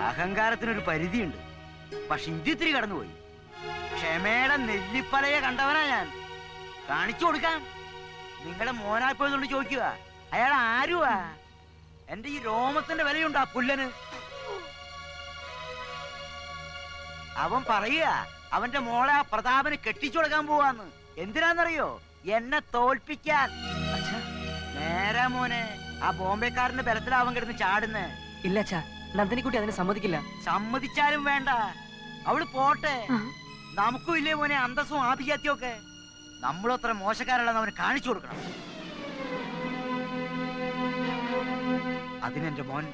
അഹങ്കാരത്തിനൊരു പരിധിയുണ്ട്. പക്ഷെ ഇതിത്തിരി കടന്നുപോയി. ക്ഷമയുടെ നെല്ലിപ്പലയെ കണ്ടവനാ ഞാൻ. കാണിച്ചു കൊടുക്കാം. നിങ്ങളുടെ മോനായിപ്പോയതുകൊണ്ട് ചോദിക്കുക, അയാൾ ആരുവാ? എന്റെ ഈ രോമത്തിന്റെ വിലയുണ്ടാ പുല്ലന്? അവൻ പറയുക അവന്റെ മോളെ ആ പ്രതാപന് കെട്ടിച്ചു കൊടുക്കാൻ പോവാന്ന്. എന്തിനാന്നറിയോ? എന്നെ തോൽപ്പിക്കാൻ. നേരാ മോനെ, ആ ബോംബെക്കാരന്റെ ബലത്തിലാ അവൻ കിടന്ന് ചാടുന്നേ. ഇല്ല അച്ഛാ, നന്ദിനിക്കുട്ടി അതിന് സമ്മതിക്കില്ല. സമ്മതിച്ചാലും വേണ്ട, അവള് പോട്ടെ. നമുക്കും ഇല്ലേ മോനെ അന്തസ്സും ആഭിജാത്യവും ഒക്കെ. നമ്മളത്ര മോശക്കാരല്ലെന്ന് അവന് കാണിച്ചു കൊടുക്കണം. അതിനെന്റെ മോൻ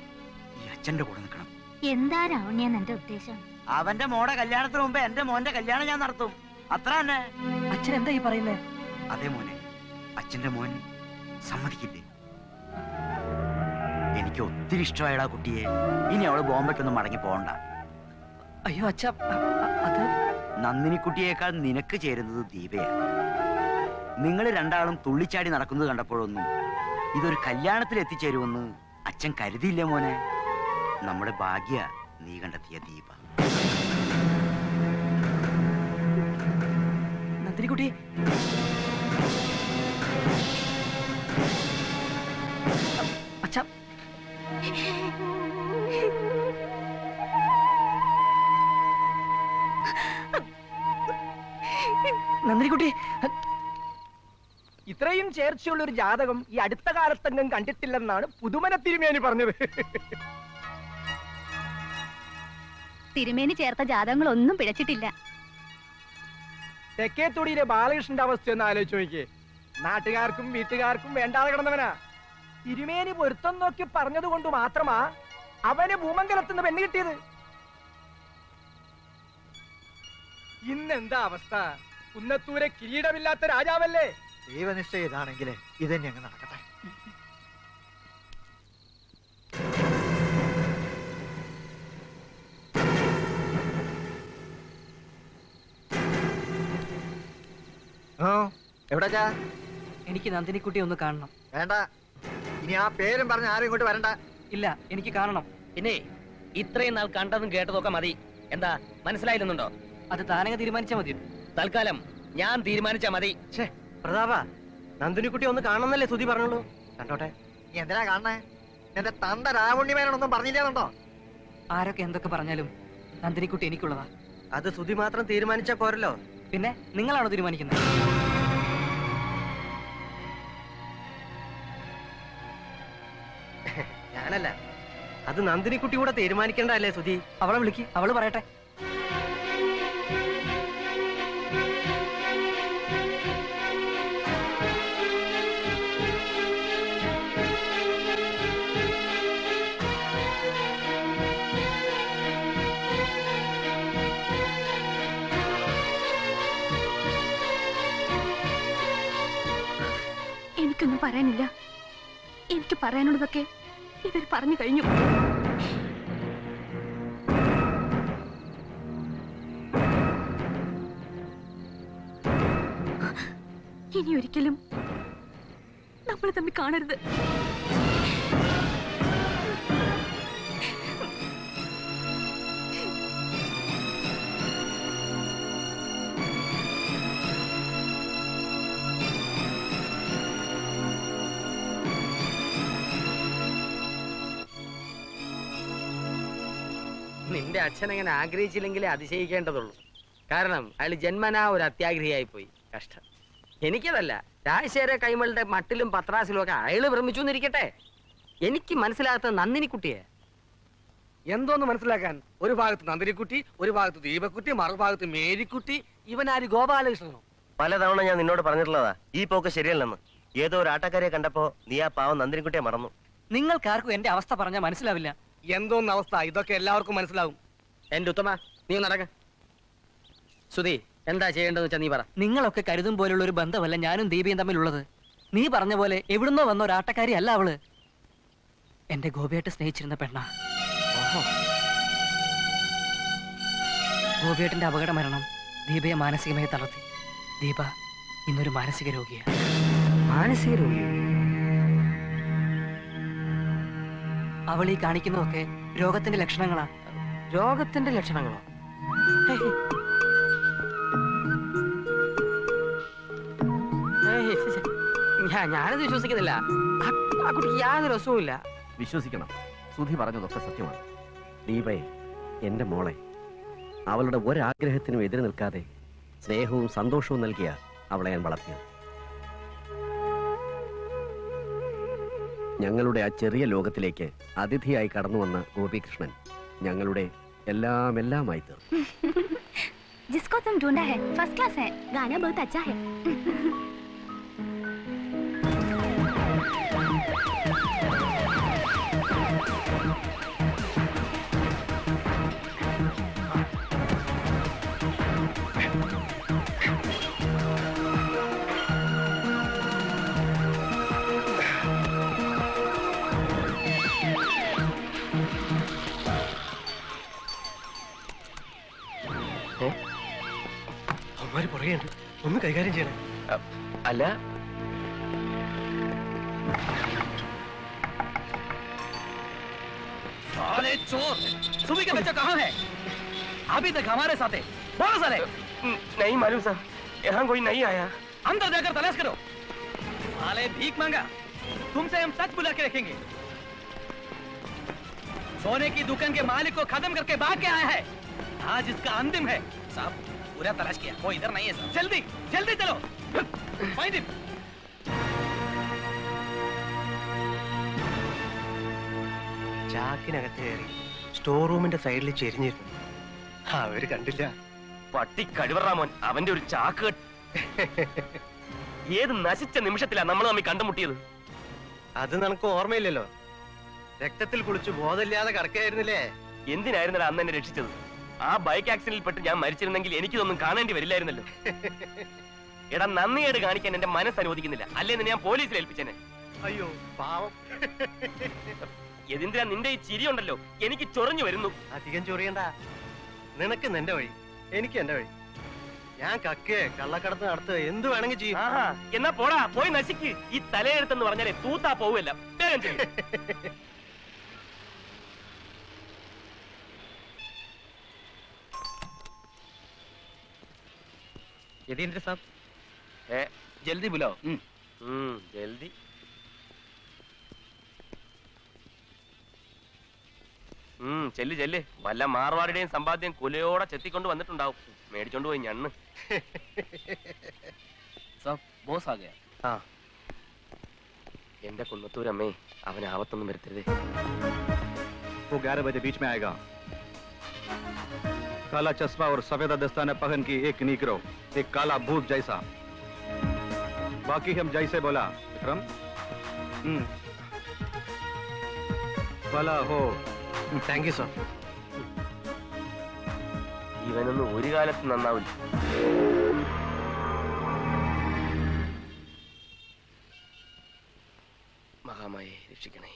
ഈ അച്ഛന്റെ കൂടെ നിൽക്കണം. എന്താ രാവണ്യ എന്റെ ഉദ്ദേശം? അവന്റെ മോടെ കല്യാണത്തിന് മുമ്പ് എന്റെ മോന്റെ കല്യാണം ഞാൻ നടത്തും. അത്ര തന്നെ. അച്ഛൻ എന്താ ഈ പറയുന്നേ? അതെ മോനെ, അച്ഛന്റെ മോൻ സമ്മതിക്കില്ലേ? എനിക്ക് ഒത്തിരി ഇഷ്ടമായിടാ കുട്ടിയെ. ഇനി അവള് ബോംബെക്കൊന്നും മടങ്ങി പോകണ്ട. അയ്യോ അച്ഛാ, അത് നന്ദിനിക്കുട്ടിയേക്കാൾ നിനക്ക് ചേരുന്നത് ദീപയാണ്. നിങ്ങൾ രണ്ടാളും തുള്ളിച്ചാടി നടക്കുന്നത് കണ്ടപ്പോഴൊന്നും ഇതൊരു കല്യാണത്തിൽ എത്തിച്ചേരുമെന്ന് അച്ഛൻ കരുതിയില്ല മോനെ. നമ്മുടെ ഭാഗ്യ നീ കണ്ടെത്തിയ ദീപ. നന്ദിനിക്കുട്ടി, അച്ഛാ, നന്ദിനിക്കുട്ടി, ഇത്രയും ചേർച്ചയുള്ള ഒരു ജാതകം ഈ അടുത്ത കാലത്തെങ്ങും കണ്ടിട്ടില്ലെന്നാണ് പുതുമന തിരുമേനി പറഞ്ഞത്. തിരുമേനി ചേർത്ത ജാതകങ്ങളൊന്നും പിഴച്ചിട്ടില്ല. തെക്കേത്തൊടിയിലെ ബാലകൃഷ്ണന്റെ അവസ്ഥ ഒന്ന് ആലോചിച്ച് നോക്കിയേ. നാട്ടുകാർക്കും വീട്ടുകാർക്കും വേണ്ടാതെ കിടന്നവനാ. തിരുമേനി പൊരുത്തം നോക്കി പറഞ്ഞത് കൊണ്ട് മാത്രമാ അവന് ഭൂമംഗലത്തുനിന്ന് പെണ്ണ് കിട്ടിയത്. ഇന്നെന്താ അവസ്ഥ? കുന്നത്തൂരെ കിരീടമില്ലാത്ത രാജാവല്ലേ? ദൈവനിശ്ചയം ഇതാണെങ്കിൽ ഇതന്നെ അങ്ങ് നടക്കട്ടെ. എവിടാ? എനിക്ക് നന്ദിനിക്കുട്ടി ഒന്ന് കാണണം. വേണ്ട, ഇനി ആ പേരും പറഞ്ഞ് ആരും ഇങ്ങോട്ട് വരണ്ട. ഇല്ല, എനിക്ക് കാണണം. പിന്നെ ഇത്രയും നാൾ കണ്ടതും കേട്ടതൊക്കെ മതി. എന്താ മനസ്സിലായിരുന്നുണ്ടോ? അത് താനങ്ങ് തീരുമാനിച്ചാ മതി. തൽക്കാലം ഞാൻ തീരുമാനിച്ചാ മതി. പ്രതാപ, നന്ദിനിക്കുട്ടി ഒന്ന് കാണണമെന്നല്ലേ സുധി പറഞ്ഞോളൂ. കണ്ടോട്ടെ. നീ എന്തിനാ കാണണേ? എന്റെ തന്ത രാവുണ്ണിമേനൊന്നും പറഞ്ഞില്ലാന്നുണ്ടോ? ആരൊക്കെ എന്തൊക്കെ പറഞ്ഞാലും നന്ദിനിക്കുട്ടി എനിക്കുള്ളതാ. അത് സുധി മാത്രം തീരുമാനിച്ചാ പോരല്ലോ. പിന്നെ നിങ്ങളാണോ തീരുമാനിക്കുന്നത്? ഞാനല്ല, അത് നന്ദിനിക്കുട്ടി കൂടെ തീരുമാനിക്കേണ്ടല്ലേ സുധി? അവളെ വിളിക്ക്, അവള് പറയട്ടെ. എനിക്കൊന്നും പറയാനില്ല. എനിക്ക് പറയാനുള്ളതൊക്കെ ഇവർ പറഞ്ഞു കഴിഞ്ഞു. ഇനി ഒരിക്കലും നമ്മൾ തമ്മിൽ കാണരുത്. നിന്റെ അച്ഛൻ അങ്ങനെ ആഗ്രഹിച്ചില്ലെങ്കിലേ അതിശയിക്കേണ്ടതുള്ളൂ. കാരണം അയാൾ ജന്മനാ ഒരു അത്യാഗ്രഹിയായി പോയി. കഷ്ടം. എനിക്കതല്ല, രാജശേഖര കൈമളുടെ മട്ടിലും പത്രാസിലും ഒക്കെ അയാള് ഭ്രമിച്ചു എന്നിരിക്കട്ടെ. എനിക്ക് മനസ്സിലാകാത്ത നന്ദിനിക്കുട്ടിയെ. എന്തോന്ന് മനസ്സിലാക്കാൻ? ഒരു ഭാഗത്ത് നന്ദിനിക്കുട്ടി, ഒരു ഭാഗത്ത് ദീപക്കുട്ടി, മറുഭാഗത്ത് മേരിക്കുട്ടി. ഇവനാര് ഗോപാലകൃഷ്ണനോ? പലതവണ ഞാൻ നിന്നോട് പറഞ്ഞിട്ടുള്ളതാ ഈ പോക്ക് ശരിയല്ലെന്ന്. ഏതോ ഒരു ആട്ടക്കാരെ കണ്ടപ്പോ നീ ആ പാവം നന്ദിനിക്കുട്ടിയെ മറന്നു. നിങ്ങൾക്കാർക്കും എന്റെ അവസ്ഥ പറഞ്ഞാൽ മനസ്സിലാവില്ല. എന്തോന്ന് അവസ്ഥ? ഇതൊക്കെ എല്ലാവർക്കും മനസ്സിലാവും. എന്റെ ഉത്തമ, നീ നടക്ക. സുധി, എന്താ ചെയ്യേണ്ടതെന്ന് വെച്ചാ നീ പറ. നിങ്ങളൊക്കെ കരുതും പോലുള്ള ഒരു ബന്ധമല്ല ഞാനും ദീപയും തമ്മിലുള്ളത്. നീ പറഞ്ഞ പോലെ എവിടുന്നോ വന്ന ഒരാട്ടക്കാരി അല്ല അവള്. എന്റെ ഗോപിയായിട്ട് സ്നേഹിച്ചിരുന്ന പെണ്ണ. ഗോപിയേട്ടന്റെ അപകട മരണം ദീപയെ മാനസികമായി തളർത്തി. ദീപ ഇന്നൊരു മാനസിക രോഗിയാണ്. മാനസിക രോഗി? അവൾ ഈ കാണിക്കുന്നതൊക്കെ രോഗത്തിന്റെ ലക്ഷണങ്ങളാ. രോഗത്തിന്റെ ലക്ഷണങ്ങളോ? ഹേയ്. ഹേയ്, ഞാനത് വിശ്വസിക്കുന്നില്ല. ആ കുട്ടിക്ക് യാതൊരു അസുഖവും ഇല്ല. വിശ്വസിക്കണം. സുധി പറഞ്ഞതൊക്കെ സത്യമാണ്. ദീപയെ, എന്റെ മോളെ, അവളുടെ ഒരാഗ്രഹത്തിനും എതിര് നിൽക്കാതെ സ്നേഹവും സന്തോഷവും നൽകിയ അവളെ ഞാൻ വളർത്തിയത്. ഞങ്ങളുടെ ആ ചെറിയ ലോകത്തിലേക്ക് അതിഥിയായി കടന്നു വന്ന ഗോപികൃഷ്ണൻ ഞങ്ങളുടെ എല്ലാമായി തീർന്നു. जिसको तुम ढूंढा है फर्स्ट क्लास है, गाना बहुत अच्छा है. അവന്മാര് പുറകെയുണ്ട്, ഒന്ന് കൈകാര്യം ചെയ്യണം. അല്ല, साले चोर, सुबह का बच्चा कहाँ है? अभी तक हमारे साथ है. बोलो साले. नहीं मालूम सर, यहाँ कोई नहीं आया. अंदर जाकर तलाश करो. साले भीख मांगा, तुमसे हम सच बुला के रखेंगे. सोने की दुकान के मालिक को खत्म करके भाग के आया है. आज इसका अंतिम है. साहब पूरा तलाश किया, वो इधर नहीं है साहब. जल्दी जल्दी चलो. Find him. ചാക്കിനകത്ത് കയറി സ്റ്റോർ റൂമിന്റെ സൈഡിൽ ചെരിഞ്ഞിരുന്നു. അവര് കണ്ടില്ല. പട്ടി കഴിവറാമോൻ, അവന്റെ ഒരു ചാക്ക്. ഏത് നശിച്ച നിമിഷത്തിലാ നമ്മൾ തമ്മിൽ കണ്ടുമുട്ടിയത്? അത് നിനക്ക് ഓർമ്മയില്ലല്ലോ. രക്തത്തിൽ കുളിച്ച് ബോധമില്ലാതെ കിടക്കുകയായിരുന്നില്ലേ? എന്തിനായിരുന്നടാ അന്ന് എന്നെ രക്ഷിച്ചത്? ആ ബൈക്ക് ആക്സിഡന്റിൽ പെട്ട് ഞാൻ മരിച്ചിരുന്നെങ്കിൽ എനിക്കിതൊന്നും കാണേണ്ടി വരില്ലായിരുന്നല്ലോ. എടാ, നന്ദിയേട് കാണിക്കാൻ എന്റെ മനസ്സ് അനുവദിക്കുന്നില്ല. അല്ലേന്ന് ഞാൻ പോലീസിൽ ഏൽപ്പിച്ചേനെ. അയ്യോ പാവം. എന്തിനാ നിന്റെ ഈ ചിരി ഉണ്ടല്ലോ, എനിക്ക് ചൊറിഞ്ഞു വരുന്നു. അധികം ചൊറിയണ്ട. നിനക്ക് നിന്റെ വഴി, എനിക്ക് എന്റെ വഴി. ഞാൻ കക്കേ കള്ളക്കടത്ത് നടത്തുക എന്ത് വേണമെങ്കിൽ ചെയ്യും. എന്നാ പോടാ, പോയി നശിക്ക്. ഈ തലയെടുത്തെന്ന് പറഞ്ഞാലേ തൂത്താ പോവല്ല. വേഗം ചെയ്യും. यदींद्र साहब, जल्दी बुलाओ. जल्दी. ചെല്ല് ചെല്ല്. വല്ല മാർവാടിയുടെയും സമ്പാദ്യം കുലയോടെ ചെത്തിക്കൊണ്ട് വന്നിട്ടുണ്ടാവും. മേടിച്ചോണ്ട് പോയി ഞണ്ണ്. बॉस आ गया. ആ, എന്റെ കുന്നത്തൂരമ്മേ, അവൻ ആപത്തൊന്നും വരുത്തരുതേ. वो 11 बजे बीच में आएगा. काला चश्मा और सफेद दस्ताना पहन की एक नीग्रो, एक काला भूत जैसा. बाकी हम जैसे बोला विक्रम. भला हो. Thank you sir. ഇവനൊന്നും ഒരു കാലത്ത് നന്നാവില്ല. മഹാമായെ രക്ഷിക്കണേ.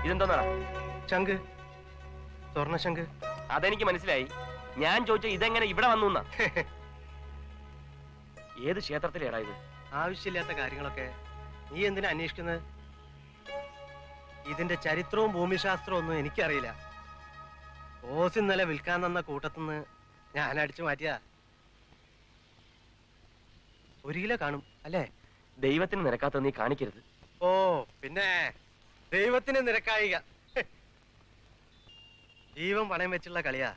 ഇതെന്തോന്നാ? ശംഖ്, സ്വർണ്ണ ശംഖ്. അതെനിക്ക് മനസ്സിലായി. ഞാൻ ചോദിച്ച ഇതെങ്ങനെ ഇവിടെ വന്നു എന്നാ. ഏത് ക്ഷേത്രത്തിലേടാ ഇത്? ആവശ്യമില്ലാത്ത കാര്യങ്ങളൊക്കെ നീ എന്തിനാ അന്വേഷിക്കുന്നത്? ഇതിന്റെ ചരിത്രവും ഭൂമിശാസ്ത്രവും ഒന്നും എനിക്കറിയില്ല. ഓസ് ഇന്നലെ വിൽക്കാൻ തന്ന കൂട്ടത്തിന്ന് ഞാൻ അടിച്ചു മാറ്റിയ. 1 കിലോ കാണും അല്ലേ? ദൈവത്തിന് നിരക്കാത്ത നീ കാണിക്കരുത്. ഓ പിന്നെ ദൈവത്തിന് നിരക്കായിക. ജീവൻ പണയം വെച്ചുള്ള കളിയാ.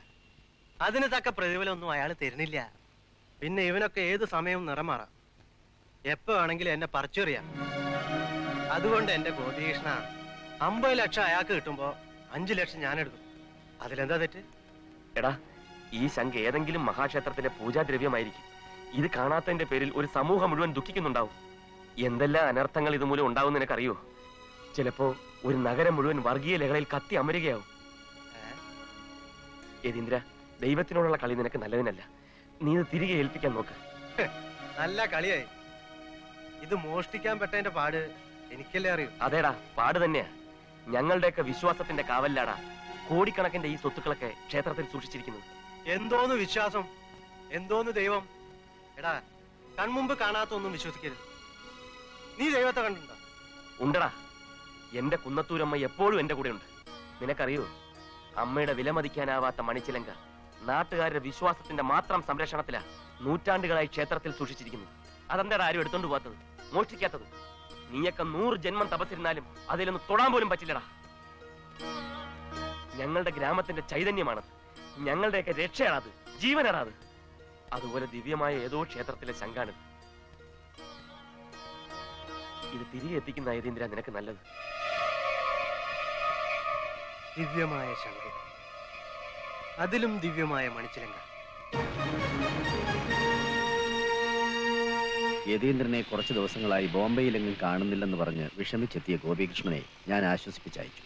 അതിന് തക്ക പ്രതിഫലമൊന്നും അയാൾ തരുന്നില്ല. പിന്നെ ഇവനൊക്കെ ഏത് സമയവും നിറം മാറാം. എപ്പോ വേണമെങ്കിലും എന്നെ പറിച്ചെറിയാം. അതുകൊണ്ട് എന്റെ ഗോപികൃഷ്ണ, 50 ലക്ഷം അയാൾക്ക് കിട്ടുമ്പോ 5 ലക്ഷം ഞാൻ എടുക്കും. അതിലെന്താ തെറ്റ്? എടാ, ഈ ശംഖ് ഏതെങ്കിലും മഹാക്ഷേത്രത്തിലെ പൂജാദ്രവ്യമായിരിക്കും. ഇത് കാണാത്തതിന്റെ പേരിൽ ഒരു സമൂഹം മുഴുവൻ ദുഃഖിക്കുന്നുണ്ടാവും. എന്തെല്ലാം അനർത്ഥങ്ങൾ ഇതുമൂലം ഉണ്ടാവും നിനക്കറിയോ? ചിലപ്പോ ഒരു നഗരം മുഴുവൻ വർഗീയ ലഹളയിൽ കത്തി അമരുകയാവും. യതീന്ദ്ര, ദൈവത്തിനോടുള്ള കളി നിനക്ക് നല്ലതിനല്ല. നീ ഇത് തിരികെ ഏൽപ്പിക്കാൻ നോക്ക്. നല്ല കളിയായി. ഇത് മോഷ്ടിക്കാൻ പെട്ടതിന്റെ പാട് എനിക്കല്ലേ അറിയൂ. അതേടാ, പാട് തന്നെയാ. ഞങ്ങളുടെയൊക്കെ വിശ്വാസത്തിന്റെ കാവലിലാടാ കോടിക്കണക്കിന്റെ ഈ സ്വത്തുക്കളൊക്കെ ക്ഷേത്രത്തിൽ സൂക്ഷിച്ചിരിക്കുന്നത്. എന്തോന്ന് വിശ്വാസം, എന്തോന്ന് ദൈവം. എടാ, കൺമുമ്പ് കാണാത്തൊന്നും വിശ്വസിക്കരുത്. നീ ദൈവത്തെ കണ്ടിട്ടുണ്ടോ? ഉണ്ടടാ, എന്റെ കുന്നത്തൂരമ്മ എപ്പോഴും എന്റെ കൂടെ ഉണ്ട്. നിനക്കറിയോ, അമ്മയുടെ വിലമതിക്കാനാവാത്ത മണിച്ചിലങ്ക നാട്ടുകാരുടെ വിശ്വാസത്തിന്റെ മാത്രം സംരക്ഷണത്തിലാ നൂറ്റാണ്ടുകളായി ക്ഷേത്രത്തിൽ സൂക്ഷിച്ചിരിക്കുന്നു. അതെന്താ ആരും എടുത്തോണ്ട് പോകാത്തത്, മോഷ്ടിക്കാത്തത്? നീയൊക്കെ 100 ജന്മം തപസ്സിരുന്നാലും അതിലൊന്ന് തൊടാൻ പോലും പറ്റില്ലടാ. ഞങ്ങളുടെ ഗ്രാമത്തിന്റെ ചൈതന്യമാണത്, ഞങ്ങളുടെയൊക്കെ രക്ഷയാണത്, ജീവനാണത്. അതുപോലെ ദിവ്യമായ ഏതോ ക്ഷേത്രത്തിലെ ശങ്കാണിത്. ഇത് തിരികെ എത്തിക്കുന്ന യതീന്ദ്ര നിനക്ക് നല്ലത്. ദിവ്യമായ ശങ്കം, അതിലും ദിവ്യമായ മണിച്ചിലങ്ക. യതീന്ദ്രനെ കുറച്ചു ദിവസങ്ങളായി ബോംബെയിലെങ്ങും കാണുന്നില്ലെന്ന് പറഞ്ഞ് വിഷമിച്ചെത്തിയ ഗോപികൃഷ്ണനെ ഞാൻ ആശ്വസിപ്പിച്ചയച്ചു.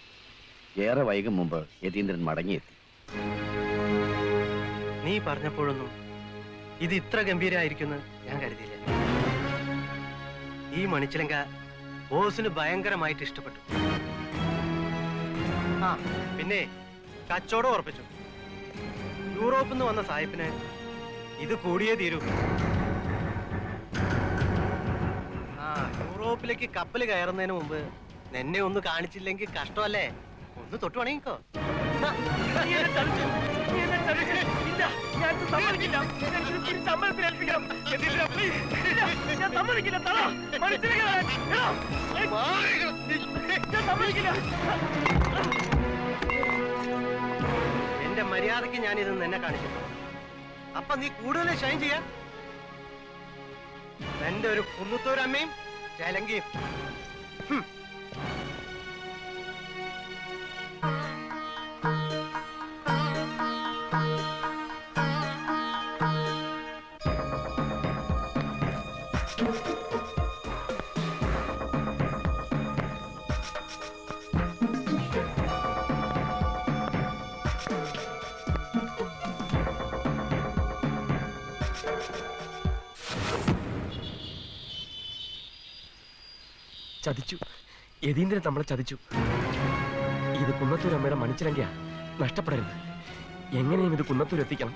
ഏറെ വൈകും മുമ്പ് യതീന്ദ്രൻ മടങ്ങിയെത്തി. നീ പറഞ്ഞപ്പോഴൊന്നും ഇത് ഇത്ര ഗംഭീരമായിരിക്കുമെന്ന് ഞാൻ കരുതിയില്ല. ഈ മണിച്ചിലങ്ക ബോസിന് ഭയങ്കരമായിട്ട് ഇഷ്ടപ്പെട്ടു. ആ പിന്നെ കച്ചവടം ഉറപ്പിച്ചു. യൂറോപ്പിൽ നിന്ന് വന്ന സായിപ്പിന് ഇത് കൂടിയേ തീരൂ. ആ യൂറോപ്പിലേക്ക് കപ്പൽ കയറുന്നതിന് മുമ്പ് നിന്നെ ഒന്ന് കാണിച്ചില്ലെങ്കിൽ കഷ്ടമല്ലേ? ഒന്ന് തൊട്ട് പണിക്കോ. എന്റെ മര്യാദക്ക് ഞാൻ ഇത് നിന്നെ കാണിക്കുന്നു. അപ്പൊ നീ കൂടുതൽ ഷൈൻ ചെയ്യാ. എന്റെ ഒരു കുന്നത്തൂരമ്മയും ചേലങ്കിയും. ചതിച്ചു, യതീന്ദ്രൻ നമ്മളെ ചതിച്ചു. ഇത് കുന്നത്തൂരമ്മയുടെ മണിച്ചിലങ്കയാ, നഷ്ടപ്പെടരുത്. എങ്ങനെയും ഇത് കുന്നത്തൂർ എത്തിക്കണം.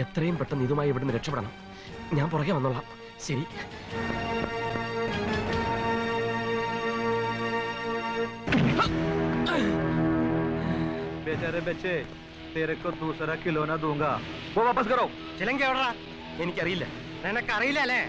എത്രയും പെട്ടെന്ന് ഇതുമായി ഇവിടുന്ന് രക്ഷപ്പെടണം. ഞാൻ പുറകെ വന്നോളാം. ശരി. बेचारे बच्चे, तेरे को दूसरा खिलौना दूंगा, वो वापस करो. ചിലങ്ക എവിടാ? എനിക്കറിയില്ല. നിനക്കറിയില്ല അല്ലേ?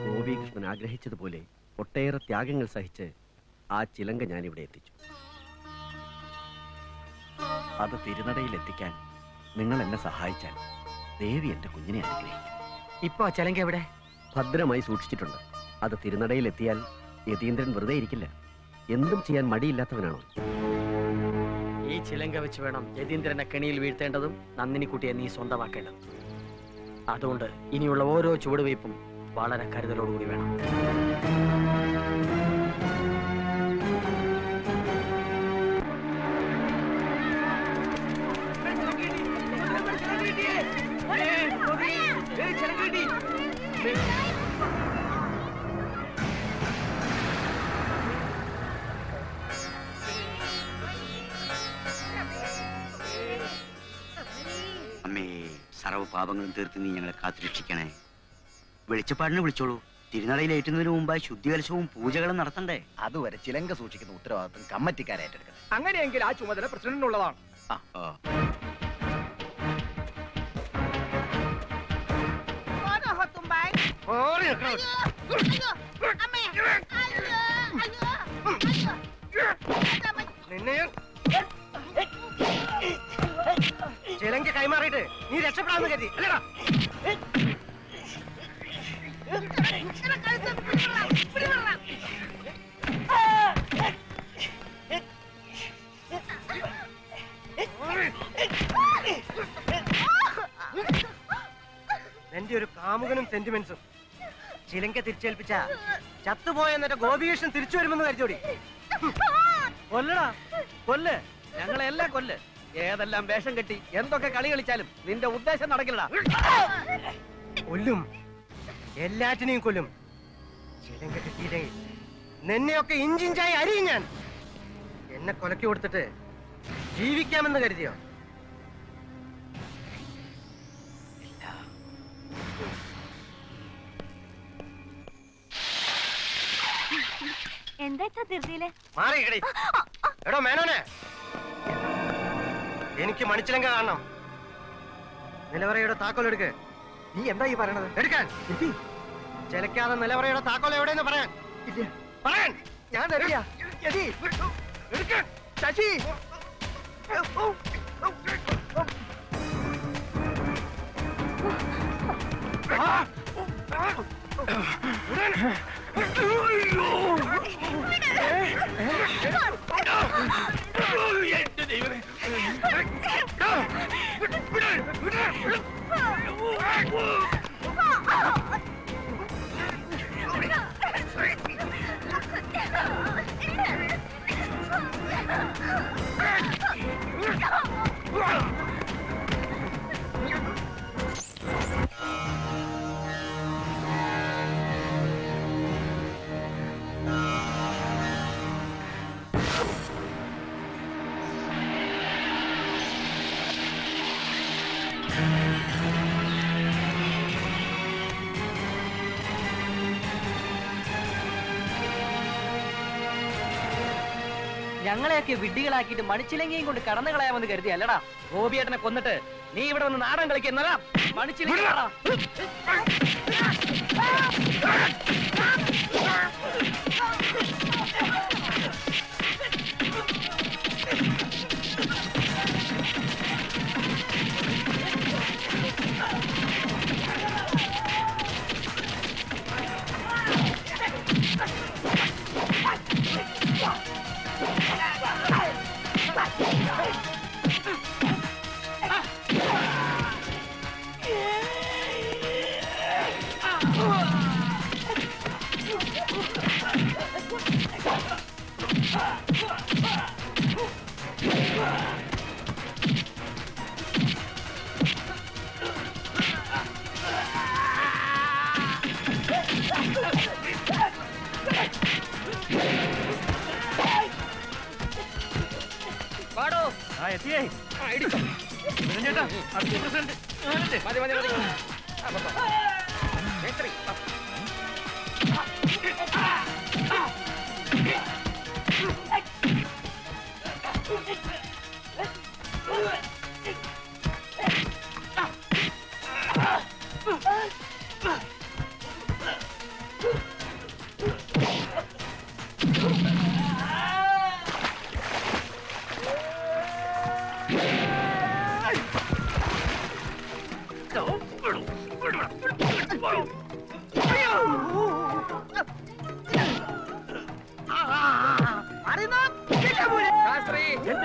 ഗോപികൃഷ്ണൻ ആഗ്രഹിച്ചതുപോലെ ഒട്ടേറെ ത്യാഗങ്ങൾ സഹിച്ച് ആ ചിലങ്ക ഞാനിവിടെ എത്തിച്ചു. അത് തിരുനടയിൽ എത്തിക്കാൻ നിങ്ങൾ എന്നെ സഹായിച്ചാൽ ദേവി എന്റെ കുഞ്ഞിനെ അനുഗ്രഹിക്കും. ഇപ്പൊ ചിലങ്ക എവിടെ? ഭദ്രമായി സൂക്ഷിച്ചിട്ടുണ്ട്. അത് തിരുനടയിൽ എത്തിയാൽ യതീന്ദ്രൻ വെറുതെ ഇരിക്കില്ല. എന്തും ചെയ്യാൻ മടിയില്ലാത്തവനാണോ? ഈ ചിലങ്ക വെച്ച് വേണം യതീന്ദ്രനെ കെണിയിൽ വീഴ്ത്തേണ്ടതും നന്ദിനിക്കുട്ടിയെ നീ സ്വന്തമാക്കേണ്ടതും. അതുകൊണ്ട് ഇനിയുള്ള ഓരോ ചുവടുവയ്പും വളരെ കരുതലോടുകൂടി വേണം. അമ്മേ, സർവ്വ പാപങ്ങളും തീർത്ത് നീ ഞങ്ങളെ കാത്തുരക്ഷിക്കണേ. വെളിച്ചപ്പാടിനെ വിളിച്ചോളൂ. തിരുനടയിൽ ഏറ്റുന്നതിന് മുമ്പായി ശുദ്ധികലശവും പൂജകളും നടത്തണ്ടേ? അതുവരെ ചിലങ്ക സൂക്ഷിക്കുന്ന ഉത്തരവാദിത്വം കമ്മിറ്റിക്കാരേറ്റെടുക്കണം. അങ്ങനെയെങ്കിൽ ആ ചുമതല പ്രസിഡന്റിനുള്ളതാണ്. നിന്നെ ചിലങ്ക കൈമാറിയിട്ട് നീ രക്ഷപ്പെടാന്ന് കരുതി അല്ലടാ. എന്റെ ഒരു കാമുകനും സെന്റിമെന്റ്സും ചിലങ്ക തിരിച്ചേൽപ്പിച്ച ചത്തുപോയ എന്നിട്ട് ഗോപികൃഷ്ണൻ തിരിച്ചു വരുമെന്ന് കരുതോടി. കൊല്ലടാ കൊല്ല്, ഞങ്ങളെല്ലാം കൊല്ല്. ഏതെല്ലാം വേഷം കെട്ടി എന്തൊക്കെ കളി കളിച്ചാലും നിന്റെ ഉദ്ദേശം നടക്കില്ലടാ. കൊല്ലും, എല്ലാറ്റിനെയും കൊല്ലും. ചിലങ്ക കിട്ടിയില്ലെങ്കിൽ നിന്നെയൊക്കെ ഇഞ്ചിഞ്ചായി അരിയും ഞാൻ. എന്നെ കൊലക്കി കൊടുത്തിട്ട് ജീവിക്കാമെന്ന് കരുതിയോ? എന്താ ധൃതിയില്? മാറി കിടി. എടോ മേനോനെ, എനിക്ക് മണിച്ചിലങ്ക കാണണം. നിലവറയുടെ താക്കോൽ എടുക്ക്. നീ എന്താ ഈ പറയണത്? എടുക്കാൻ. ചിലക്കാതെ നിലവറയുടെ താക്കോൽ എവിടെയെന്ന് പറയാൻ. പറയാൻ ഞാൻ റെഡിയാ. എടുക്കാൻ. ശശി, ഞങ്ങളെയൊക്കെ വിഡ്ഢികളാക്കിയിട്ട് മണിച്ചിലങ്കയും കൊണ്ട് കടന്നു കളയാമെന്ന് കരുതി അല്ലടാ. ഗോപിയേട്ടനെ കൊന്നിട്ട് നീ ഇവിടെ നിന്ന് നാടൻ കളിക്കുന്നതാ. മണിച്ചിലങ്ക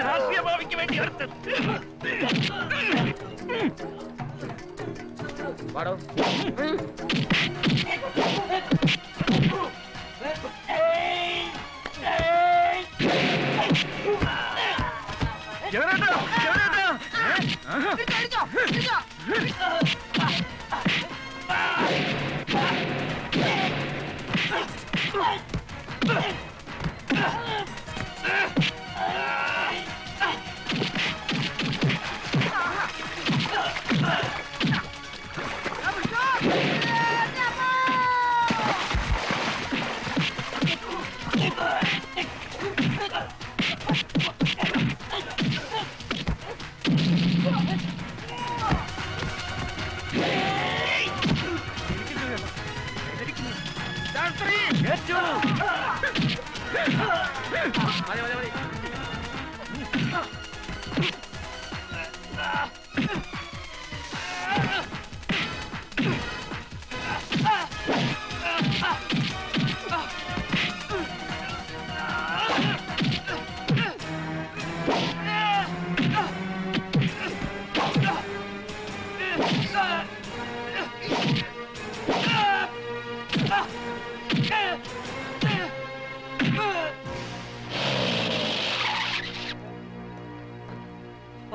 രാഷ്ട്രീയ ഭാവിക്ക് വേണ്ടി പാടോ.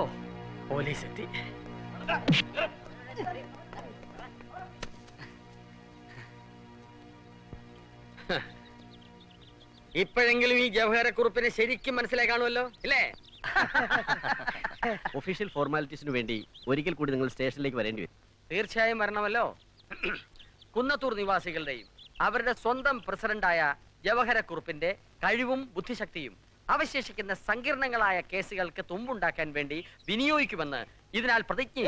ഓ പോലീസ് എത്തി. ഇപ്പോഴെങ്കിലും ഈ ജവഹരക്കുറിപ്പിനെ ശരിക്കും മനസ്സിലായി കാണുമല്ലോ ഇല്ലേ? ഒഫീഷ്യൽ ഫോർമാലിറ്റീസിന് വേണ്ടി ഒരിക്കൽ കൂടി നിങ്ങൾ സ്റ്റേഷനിലേക്ക് വരേണ്ടി വരും. തീർച്ചയായും വരണമല്ലോ. കുന്നത്തൂർ നിവാസികളുടെയും അവരുടെ സ്വന്തം പ്രസിഡന്റായ ജവഹരക്കുറിപ്പിന്റെ കഴിവും ബുദ്ധിശക്തിയും അവശേഷിക്കുന്ന സങ്കീർണങ്ങളായ കേസുകൾക്ക് തുമ്പുണ്ടാക്കാൻ വേണ്ടി വിനിയോഗിക്കുമെന്ന് ഇതിനാൽ പ്രതിജ്ഞ